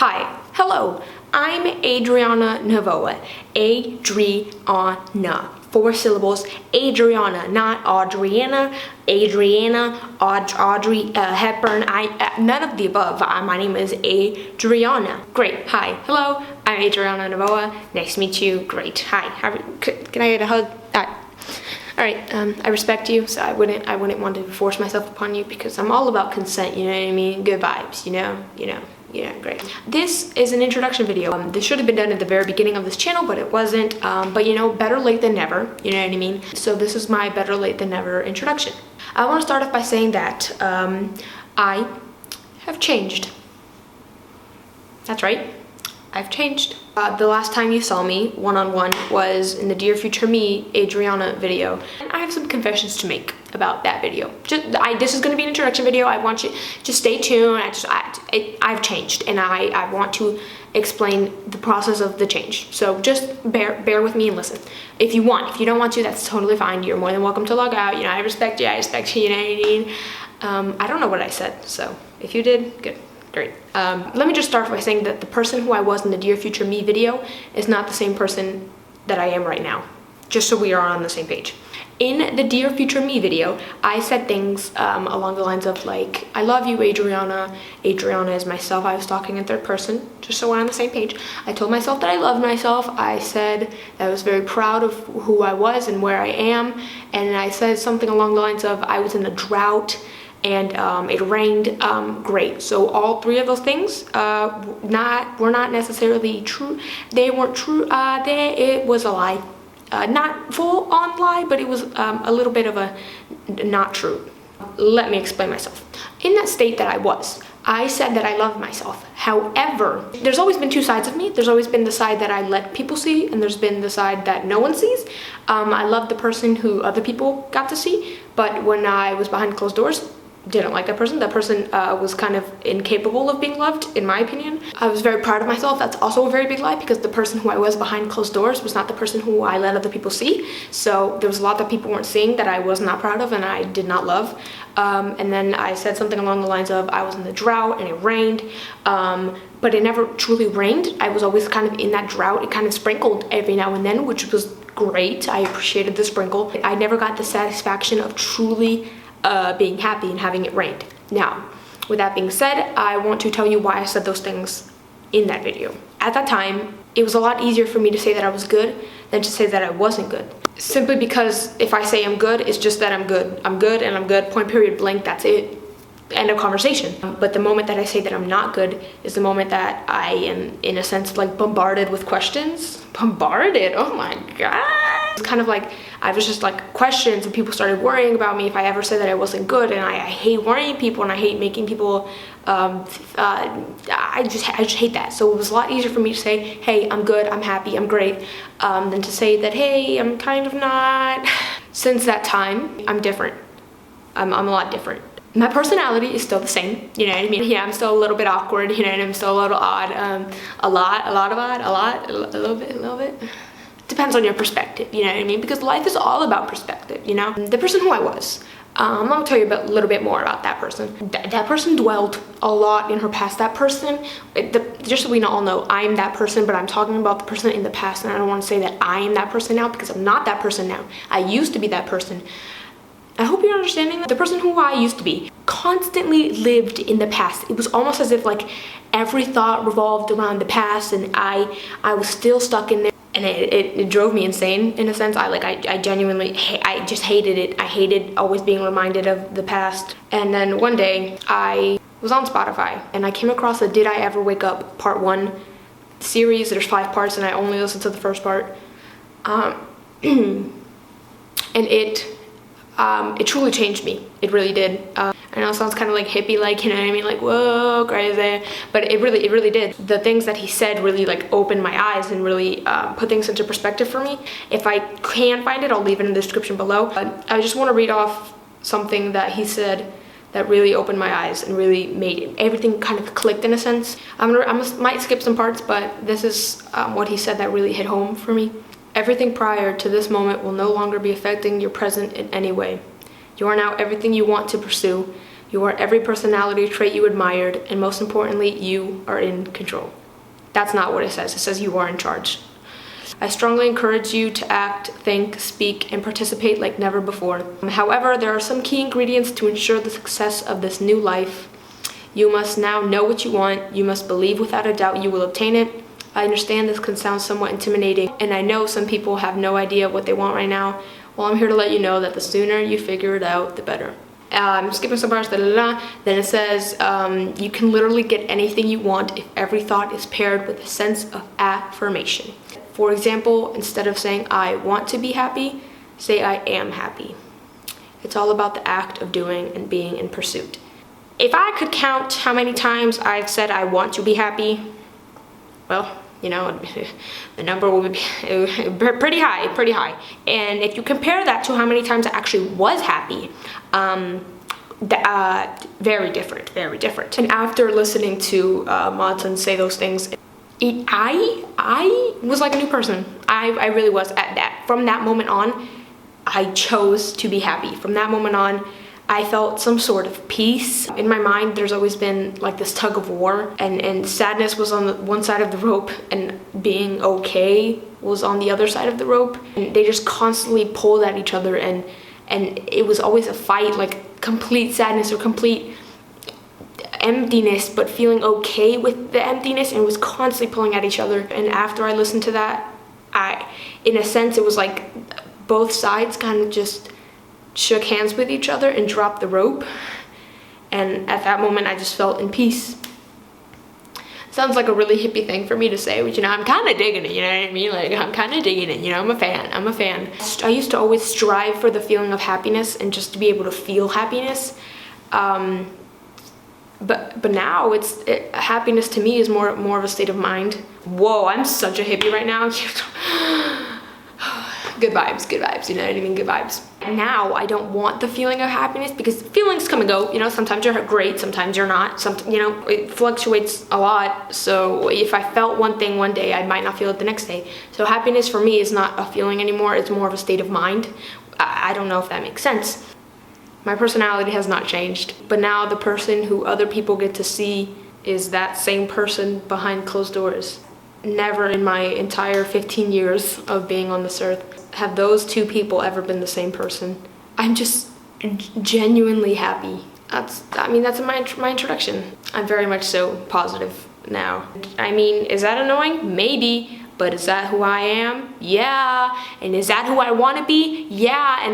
Hi, hello, I'm Adriana Navoa. Adriana, 4 syllables, Adriana, not Adriana, Audrey Hepburn, none of the above. My name is Adriana. Great, hi, hello, I'm Adriana Navoa. Nice to meet you, great, hi. Can I get a hug? All right, I respect you, so I wouldn't want to force myself upon you because I'm all about consent, you know what I mean? Good vibes, you know, great. This is an introduction video. This should have been done at the very beginning of this channel, but it wasn't. But you know, better late than never, you know what I mean? So this is my better late than never introduction. I want to start off by saying that I have changed. That's right. I've changed. The last time you saw me one-on-one was in the Dear Future Me Adriana video. And I have some confessions to make about that video. This is going to be an introduction video. I want you just stay tuned. I've changed and I want to explain the process of the change. So just bear with me and listen. If you want. If you don't want to, that's totally fine. You're more than welcome to log out. You know, I respect you, you know what I mean? I don't know what I said, so if you did, good. Great. Let me just start by saying that the person who I was in the Dear Future Me video is not the same person that I am right now, just so we are on the same page. In the Dear Future Me video, I said things along the lines of like, I love you, Adriana. Adriana is myself. I was talking in third person, just so we're on the same page. I told myself that I loved myself. I said that I was very proud of who I was and where I am. And I said something along the lines of, I was in a drought and it rained. Great. So all 3 of those things were not necessarily true. They weren't true. It was a lie. Not full on lie, but it was a little bit of a not true. Let me explain myself. In that state that I said that I love myself. However, there's always been 2 sides of me. There's always been the side that I let people see, and there's been the side that no one sees. I love the person who other people got to see, but when I was behind closed doors, didn't like that person. That person was kind of incapable of being loved, in my opinion. I was very proud of myself. That's also a very big lie because the person who I was behind closed doors was not the person who I let other people see. So there was a lot that people weren't seeing that I was not proud of and I did not love. And then I said something along the lines of I was in the drought and it rained, but it never truly rained. I was always kind of in that drought. It kind of sprinkled every now and then, which was great. I appreciated the sprinkle. I never got the satisfaction of truly being happy and having it rained. Now, with that being said, I want to tell you why I said those things in that video. At that time, it was a lot easier for me to say that I was good than to say that I wasn't good. Simply because if I say I'm good, it's just that I'm good. I'm good and I'm good, point, period, blank, that's it. End of conversation. But the moment that I say that I'm not good is the moment that I am, in a sense, like bombarded with questions. Bombarded? Oh my God. It's kind of like I was just like questions and people started worrying about me if I ever said that I wasn't good, and I hate worrying people and I hate making people I just hate that. So it was a lot easier for me to say, hey, I'm good, I'm happy, I'm great, than to say that, hey, I'm kind of not. Since that time, I'm different. I'm a lot different. My personality is still the same, you know what I mean? Yeah, I'm still a little bit awkward, you know, and I'm still a little odd, a little bit. Depends on your perspective, you know what I mean? Because life is all about perspective, you know? The person who I was, I'm gonna tell you a little bit more about that person. That person dwelled a lot in her past. That person, just so we all know, I am that person, but I'm talking about the person in the past, and I don't want to say that I am that person now because I'm not that person now. I used to be that person. I hope you're understanding. The person who I used to be constantly lived in the past. It was almost as if like every thought revolved around the past, and I was still stuck in there, and it drove me insane in a sense. I genuinely I just hated it. I hated always being reminded of the past. And then one day I was on Spotify and I came across a Did I Ever Wake Up Part 1 series. There's 5 parts and I only listened to the first part. And it truly changed me. It really did. I know it sounds kind of like hippie, like, you know what I mean, like, whoa, crazy, but it really did. The things that he said really like opened my eyes and really put things into perspective for me. If I can find it, I'll leave it in the description below. But I just want to read off something that he said that really opened my eyes and really made everything kind of clicked in a sense. I might skip some parts, but this is what he said that really hit home for me. Everything prior to this moment will no longer be affecting your present in any way. You are now everything you want to pursue. You are every personality trait you admired, and most importantly, you are in control. That's not what it says. It says you are in charge. I strongly encourage you to act, think, speak, and participate like never before. However, there are some key ingredients to ensure the success of this new life. You must now know what you want. You must believe without a doubt you will obtain it. I understand this can sound somewhat intimidating, and I know some people have no idea what they want right now. Well, I'm here to let you know that the sooner you figure it out, the better. I'm skipping some parts, Then it says, you can literally get anything you want if every thought is paired with a sense of affirmation. For example, instead of saying, I want to be happy, say, I am happy. It's all about the act of doing and being in pursuit. If I could count how many times I've said I want to be happy, well, you know, the number would be pretty high. And if you compare that to how many times I actually was happy, very different. And after listening to Monson say those things, I was like a new person. I really was. From that moment on, I chose to be happy. From that moment on, I felt some sort of peace. In my mind, there's always been like this tug of war, and sadness was on the one side of the rope and being okay was on the other side of the rope. And they just constantly pulled at each other, and it was always a fight, like complete sadness or complete emptiness, but feeling okay with the emptiness, and it was constantly pulling at each other. And after I listened to that, in a sense, it was like both sides kind of just shook hands with each other and dropped the rope. And at that moment, I just felt in peace. Sounds like a really hippie thing for me to say, but you know, I'm kind of digging it, you know what I mean? Like, I'm kind of digging it, you know, I'm a fan. I used to always strive for the feeling of happiness and just to be able to feel happiness. But now happiness to me is more of a state of mind. Whoa, I'm such a hippie right now. Good vibes, you know what I mean? Good vibes. Now I don't want the feeling of happiness because feelings come and go, you know, sometimes you're great, sometimes you're not, you know, it fluctuates a lot. So if I felt one thing one day, I might not feel it the next day. So happiness for me is not a feeling anymore, it's more of a state of mind. I don't know if that makes sense. My personality has not changed, but now the person who other people get to see is that same person behind closed doors. Never in my entire 15 years of being on this earth have those two people ever been the same person. I'm just genuinely happy. That's my introduction. I'm very much so positive now. I mean, is that annoying? Maybe. But is that who I am? Yeah. And is that who I want to be? Yeah.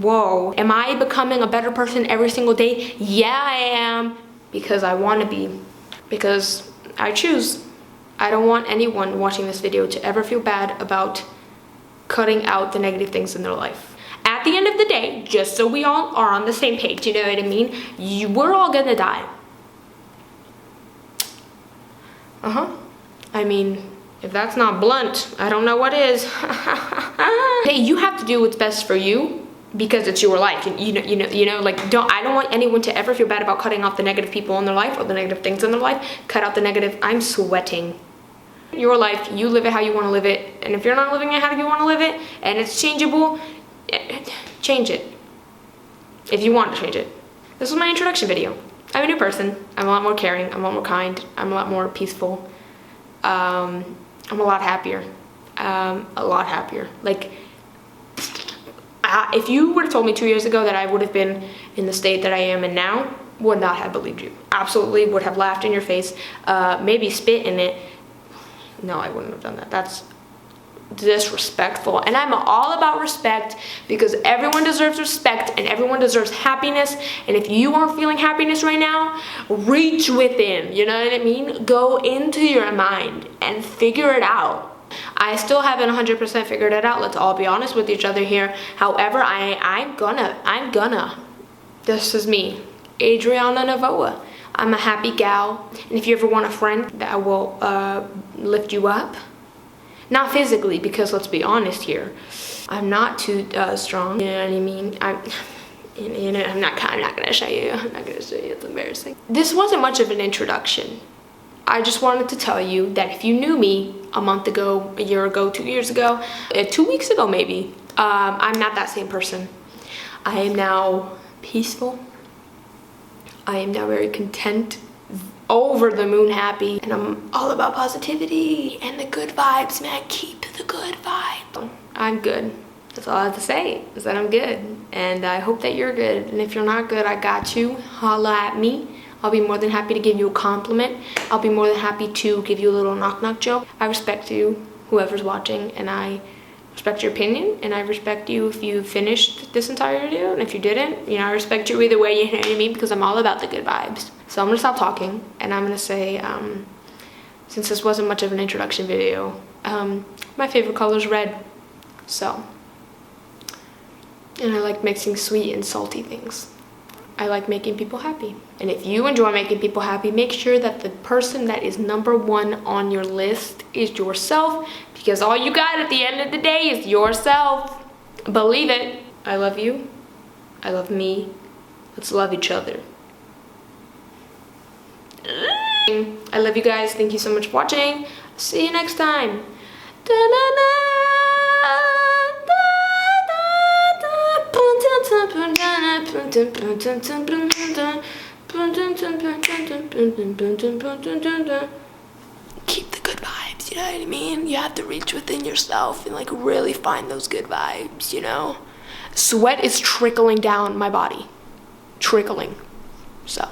Whoa. Am I becoming a better person every single day? Yeah, I am. Because I want to be. Because I choose. I don't want anyone watching this video to ever feel bad about cutting out the negative things in their life. At the end of the day, just so we all are on the same page, you know what I mean? We're all gonna die. I mean, if that's not blunt, I don't know what is. Hey, you have to do what's best for you because it's your life. You know, like I don't want anyone to ever feel bad about cutting off the negative people in their life or the negative things in their life. Cut out the negative. I'm sweating. Your life, you live it how you want to live it, and if you're not living it how you want to live it, and it's changeable, change it. If you want to change it. This was my introduction video. I'm a new person. I'm a lot more caring. I'm a lot more kind. I'm a lot more peaceful. I'm a lot happier. Like, if you would have told me 2 years ago that I would have been in the state that I am in now, would not have believed you. Absolutely would have laughed in your face, maybe spit in it. No, I wouldn't have done that. That's disrespectful. And I'm all about respect because everyone deserves respect and everyone deserves happiness. And if you aren't feeling happiness right now, reach within, you know what I mean? Go into your mind and figure it out. I still haven't 100% figured it out. Let's all be honest with each other here. However, I'm gonna. This is me, Adriana Navoa. I'm a happy gal, and if you ever want a friend that will lift you up, not physically, because let's be honest here, I'm not too strong. You know what I mean? I'm not gonna show you. I'm not gonna show you. It's embarrassing. This wasn't much of an introduction. I just wanted to tell you that if you knew me a month ago, a year ago, 2 years ago, 2 weeks ago maybe, I'm not that same person. I am now peaceful. I am now very content, over the moon happy, and I'm all about positivity and the good vibes, man. Keep the good vibe. I'm good. That's all I have to say, is that I'm good. And I hope that you're good. And if you're not good, I got you. Holla at me. I'll be more than happy to give you a compliment. I'll be more than happy to give you a little knock-knock joke. I respect you, whoever's watching, and I respect your opinion, and I respect you if you finished this entire video, and if you didn't, you know, I respect you either way, you know what I mean, because I'm all about the good vibes. So I'm gonna stop talking, and I'm gonna say, since this wasn't much of an introduction video, my favorite color is red. So, and I like mixing sweet and salty things. I like making people happy. And if you enjoy making people happy, make sure that the person that is #1 on your list is yourself, because all you got at the end of the day is yourself. Believe it. I love you. I love me. Let's love each other. I love you guys. Thank you so much for watching. See you next time. Keep the good vibes, you know what I mean? You have to reach within yourself and like really find those good vibes, you know? Sweat is trickling down my body. Trickling. So